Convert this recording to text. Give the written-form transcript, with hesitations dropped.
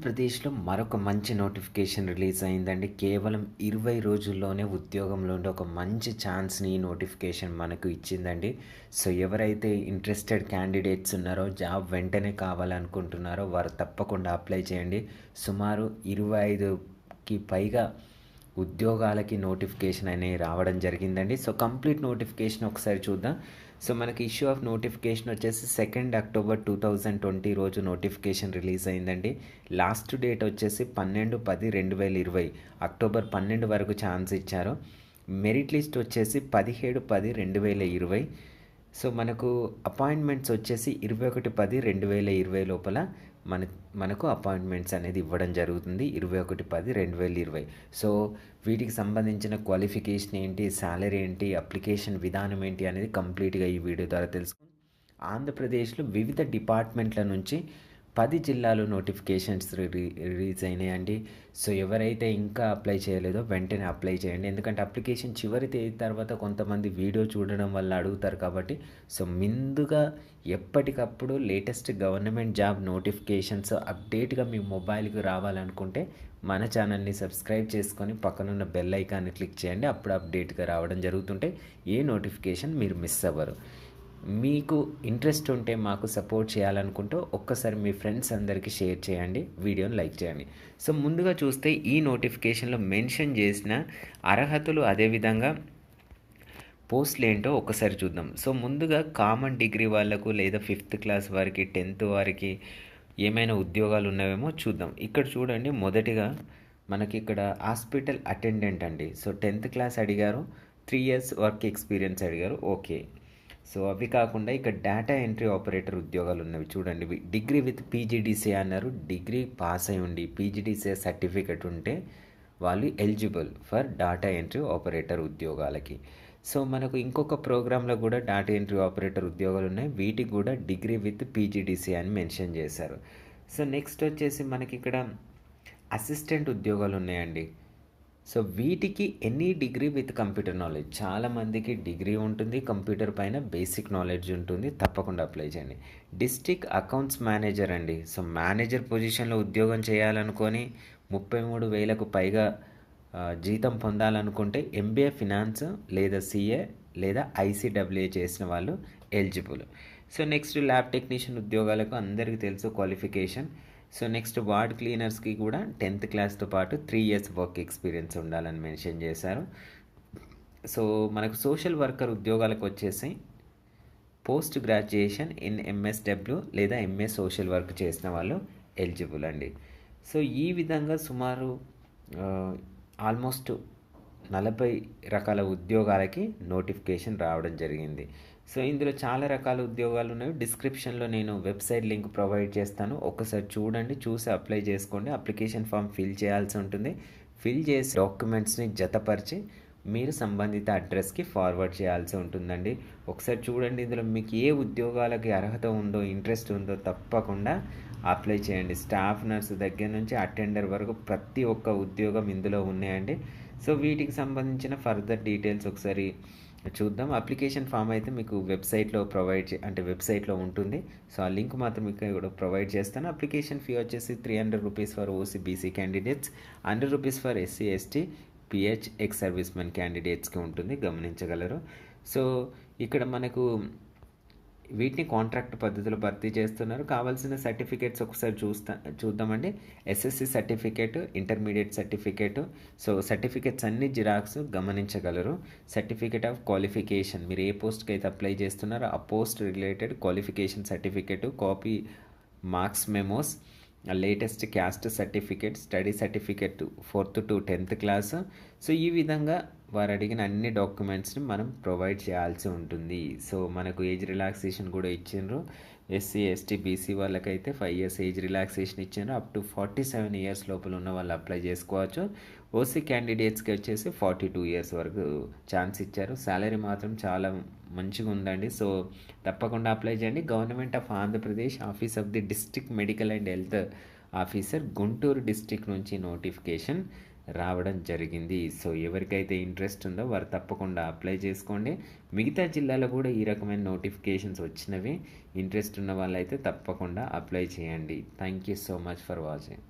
ఆంధ్రప్రదేశ్‌లో మరొక మంచి నోటిఫికేషన్ రిలీజ్ అయిందండి. కేవలం 20 రోజుల్లోనే ఉద్యోగంలో ఉండే ఒక మంచి ఛాన్స్‌ని ఈ నోటిఫికేషన్ మనకు ఇచ్చిందండి. సో, ఎవరైతే ఇంట్రెస్టెడ్ క్యాండిడేట్స్ ఉన్నారో, జాబ్ వెంటనే కావాలనుకుంటున్నారో వారు తప్పకుండా అప్లై చేయండి. సుమారు 25కి పైగా ఉద్యోగాలకి నోటిఫికేషన్ అనేవి రావడం జరిగిందండి. సో, కంప్లీట్ నోటిఫికేషన్ ఒకసారి చూద్దాం. సో, మనకి ఇష్యూ ఆఫ్ నోటిఫికేషన్ వచ్చేసి 2 అక్టోబర్ 2020 రోజు నోటిఫికేషన్ రిలీజ్ అయిందండి. లాస్ట్ డేట్ వచ్చేసి 12/10/2020 అక్టోబర్ 12 వరకు ఛాన్స్ ఇచ్చారు. మెరిట్ లిస్ట్ వచ్చేసి 17/10/2020. సో, మనకు అపాయింట్మెంట్స్ వచ్చేసి 21/10/2020 లోపల మనకు అపాయింట్మెంట్స్ అనేది ఇవ్వడం జరుగుతుంది. 21/10/2020. సో, వీటికి సంబంధించిన క్వాలిఫికేషన్ ఏంటి, సాలరీ ఏంటి, అప్లికేషన్ విధానం ఏంటి అనేది కంప్లీట్గా ఈ వీడియో ద్వారా తెలుసుకుందాం. ఆంధ్రప్రదేశ్లో వివిధ డిపార్ట్మెంట్ల నుంచి 10 జిల్లాలు నోటిఫికేషన్స్ రిలీజ్ అయినాయండి. సో, ఎవరైతే ఇంకా అప్లై చేయలేదో వెంటనే అప్లై చేయండి. ఎందుకంటే అప్లికేషన్ చివరి తేదీ తర్వాత కొంతమంది వీడియో చూడడం వల్ల అడుగుతారు కాబట్టి, సో ముందుగా ఎప్పటికప్పుడు లేటెస్ట్ గవర్నమెంట్ జాబ్ నోటిఫికేషన్స్ అప్డేట్గా మీ మొబైల్కి రావాలనుకుంటే మన ఛానల్ని సబ్స్క్రైబ్ చేసుకొని పక్కనున్న బెల్ ఐకాన్ని క్లిక్ చేయండి. అప్పుడు అప్డేట్గా రావడం జరుగుతుంటే ఏ నోటిఫికేషన్ మీరు మిస్ అవ్వరు. మీకు ఇంట్రెస్ట్ ఉంటే మాకు సపోర్ట్ చేయాలనుకుంటూ ఒక్కసారి మీ ఫ్రెండ్స్ అందరికీ షేర్ చేయండి, వీడియోని లైక్ చేయండి. సో, ముందుగా చూస్తే ఈ నోటిఫికేషన్లో మెన్షన్ చేసిన అర్హతలు అదేవిధంగా పోస్టులు ఏంటో ఒకసారి చూద్దాం. సో, ముందుగా కామన్ డిగ్రీ వాళ్ళకు లేదా 5th క్లాస్ వారికి 10th వారికి ఏమైనా ఉద్యోగాలు ఉన్నాయేమో చూద్దాం. ఇక్కడ చూడండి, మొదటిగా మనకి ఇక్కడ హాస్పిటల్ అటెండెంట్ అండి. సో, 10th క్లాస్ అడిగారు, 3 years వర్క్ ఎక్స్పీరియన్స్ అడిగారు. ఓకే. సో, అవి కాకుండా ఇక్కడ డేటా ఎంట్రీ ఆపరేటర్ ఉద్యోగాలు ఉన్నవి చూడండి. డిగ్రీ విత్ పీజీడీసీఏ అన్నారు. డిగ్రీ పాస్ అయి ఉండి పీజీడీసీఏ సర్టిఫికెట్ ఉంటే వాళ్ళు eligible for data entry operator ఉద్యోగాలకి. సో, మనకు ఇంకొక ప్రోగ్రాంలో కూడా డేటా ఎంట్రీ ఆపరేటర్ ఉద్యోగాలు ఉన్నాయి. వీటికి కూడా డిగ్రీ విత్ పీజీడీసీఏ అని మెన్షన్ చేశారు. సో, నెక్స్ట్ వచ్చేసి మనకి ఇక్కడ అసిస్టెంట్ ఉద్యోగాలు ఉన్నాయండి. సో, వీటికి any degree with computer knowledge. చాలామందికి డిగ్రీ ఉంటుంది, కంప్యూటర్ పైన బేసిక్ నాలెడ్జ్ ఉంటుంది. తప్పకుండా అప్లై చేయండి. డిస్ట్రిక్ట్ అకౌంట్స్ మేనేజర్ అండి. సో, మేనేజర్ పొజిషన్లో ఉద్యోగం చేయాలనుకొని 33,000కు పైగా జీతం పొందాలనుకుంటే ఎంబీఏ ఫినాన్స్ లేదా సిఏ లేదా ఐసీడబ్ల్యూఏ చేసిన వాళ్ళు eligible. So, next lab technician ఉద్యోగాలకు అందరికీ తెలుసు క్వాలిఫికేషన్. సో, నెక్స్ట్ వార్డ్ క్లీనర్స్కి కూడా 10th క్లాస్తో పాటు 3 years వర్క్ ఎక్స్పీరియన్స్ ఉండాలని మెన్షన్ చేశారు. సో, మనకు సోషల్ వర్కర్ ఉద్యోగాలకు వచ్చేసి పోస్ట్ గ్రాడ్యుయేషన్ ఇన్ ఎంఎస్డబ్ల్యూ లేదా ఎంఏ సోషల్ వర్క్ చేసిన వాళ్ళు ఎలిజిబుల్ అండి. సో, ఈ విధంగా సుమారు ఆల్మోస్ట్ 40 రకాల ఉద్యోగాలకి నోటిఫికేషన్ రావడం జరిగింది. సో, ఇందులో చాలా రకాల ఉద్యోగాలు ఉన్నాయి. డిస్క్రిప్షన్లో నేను వెబ్సైట్ లింక్ ప్రొవైడ్ చేస్తాను. ఒకసారి చూడండి, చూసి అప్లై చేసుకోండి. అప్లికేషన్ ఫామ్ ఫిల్ చేయాల్సి ఉంటుంది. ఫిల్ చేసి డాక్యుమెంట్స్ని జతపరిచి మీరు సంబంధిత అడ్రస్కి ఫార్వర్డ్ చేయాల్సి ఉంటుందండి. ఒకసారి చూడండి, ఇందులో మీకు ఏ ఉద్యోగాలకి అర్హత ఉందో, ఇంట్రెస్ట్ ఉందో తప్పకుండా అప్లై చేయండి. స్టాఫ్ నర్స్ దగ్గర నుంచి అటెండర్ వరకు ప్రతి ఒక్క ఉద్యోగం ఇందులో ఉన్నాయండి. సో, వీటికి సంబంధించిన ఫర్దర్ డీటెయిల్స్ ఒకసారి చూద్దాం. అప్లికేషన్ ఫామ్ అయితే మీకు వెబ్సైట్లో వెబ్సైట్లో ఉంటుంది. సో, ఆ లింక్ మాత్రం మీకు కూడా ప్రొవైడ్ చేస్తాను. అప్లికేషన్ ఫీ వచ్చేసి 300 rupees for OC BC candidates, 100 rupees for SC ST PH ex servicemen క్యాండిడేట్స్కి ఉంటుంది, గమనించగలరు. సో, ఇక్కడ మనకు వీటిని కాంట్రాక్ట్ పద్ధతిలో భర్తీ చేస్తున్నారు. కావాల్సిన సర్టిఫికేట్స్ ఒకసారి చూద్దామండి. SSC certificate, intermediate certificate. So, certificates అన్ని జిరాక్స్ గమనించగలరు. సర్టిఫికేట్ ఆఫ్ క్వాలిఫికేషన్, మీరు ఏ పోస్ట్కి అయితే అప్లై చేస్తున్నారో ఆ post related qualification certificate, copy marks memos, latest caste certificate, study certificate 4th to 10th class. So, ఈ విధంగా వారు అడిగిన అన్ని డాక్యుమెంట్స్ని మనం ప్రొవైడ్ చేయాల్సి ఉంటుంది. సో, మనకు ఏజ్ రిలాక్సేషన్ కూడా ఇచ్చిండ్రు. ఎస్సీ ఎస్టీ బీసీ వాళ్ళకైతే 5 years ఏజ్ రిలాక్సేషన్ ఇచ్చిండ్రు. అప్ టు 47 years లోపల ఉన్న వాళ్ళు అప్లై చేసుకోవచ్చు. ఓసీ క్యాండిడేట్స్కి వచ్చేసి 42 years వరకు ఛాన్స్ ఇచ్చారు. శాలరీ మాత్రం చాలా మంచిగా ఉందండి. సో, తప్పకుండా అప్లై చేయండి. Government of Andhra Pradesh, office of the district medical and health officer, Guntur district నుంచి నోటిఫికేషన్ రావడం జరిగింది. సో, ఎవరికైతే ఇంట్రెస్ట్ ఉందో వారు తప్పకుండా అప్లై చేసుకోండి. మిగతా జిల్లాలో కూడా ఈ రకమైన నోటిఫికేషన్స్ వచ్చినవి. ఇంట్రెస్ట్ ఉన్న వాళ్ళైతే తప్పకుండా అప్లై చేయండి. Thank you so much for watching.